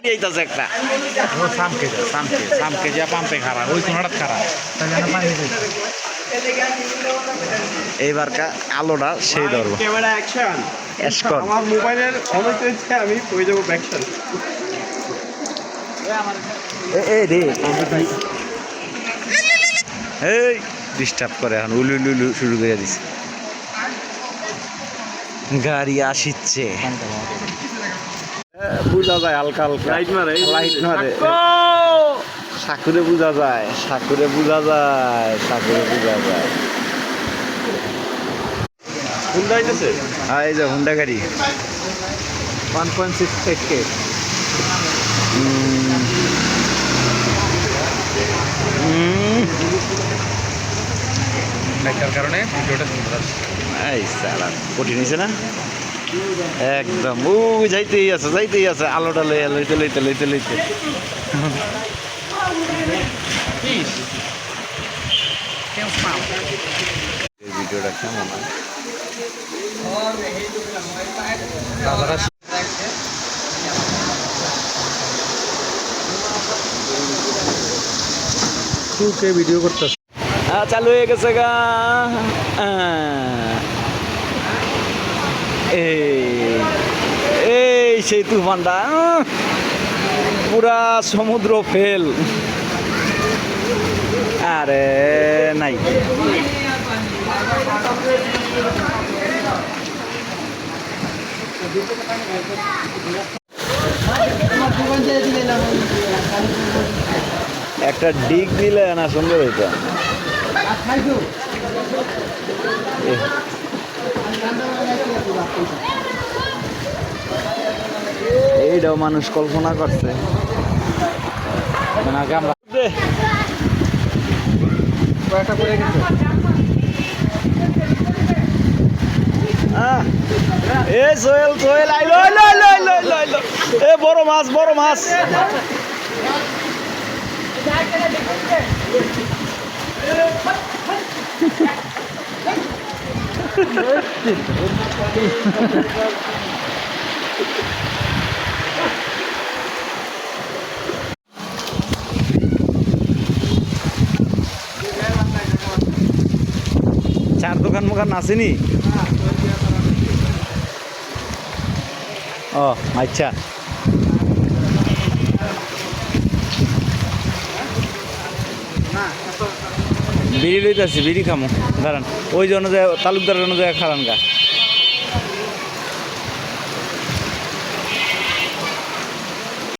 এইতাছে একটা ও সামকে যা পাম্পে খারাপ ওই কোন হঠাৎ খারাপ তাহলে না পানি দিতে এইবারকা আলোটা সেই ধরবো ক্যামেরা অ্যাকশন এসকর আমার মোবাইলের অনেক হচ্ছে আমি হয়ে যাবো ব্যাকশন এই রে এই ডিস্টার্ব করে এখন উলু উলু শুরু করে দিছে গাড়ি আসিচ্ছে বুঝা যায় হালকা হালকা লাইট মারে লাইট মারে সাকুরে বোঝা যায় সাকুরে বোঝা যায় সাকুরে বোঝা যায় হুন্ডা আইতেছে হ্যাঁ এই যে হুন্ডা গাড়ি 1.6 কে লাইটার কারণে ভিডিওটা সুন্দর আসছে এই সালা কঠিন হয়েছে না একদম ও যাইতেই আছে আলোটা লইতে ভিডিওটা কেমন হয় টুকে ভিডিও করতেছে চালু হয়ে গেছে গা এই সেই তুফানটা পুরা সমুদ্র ফেল আরে নাই একটা ডিগ দিলে না সুন্দর হইতো এইটাও মানুষ কল্পনা করছে এ সোহেল আইলো এ বড় মাছ চার দোকান আসেনি ও আচ্ছা বিড়ি লইতেছি বিড়ি খামো দাঁড়ান ওই জন্য তালুকদারের জন্য খারান গা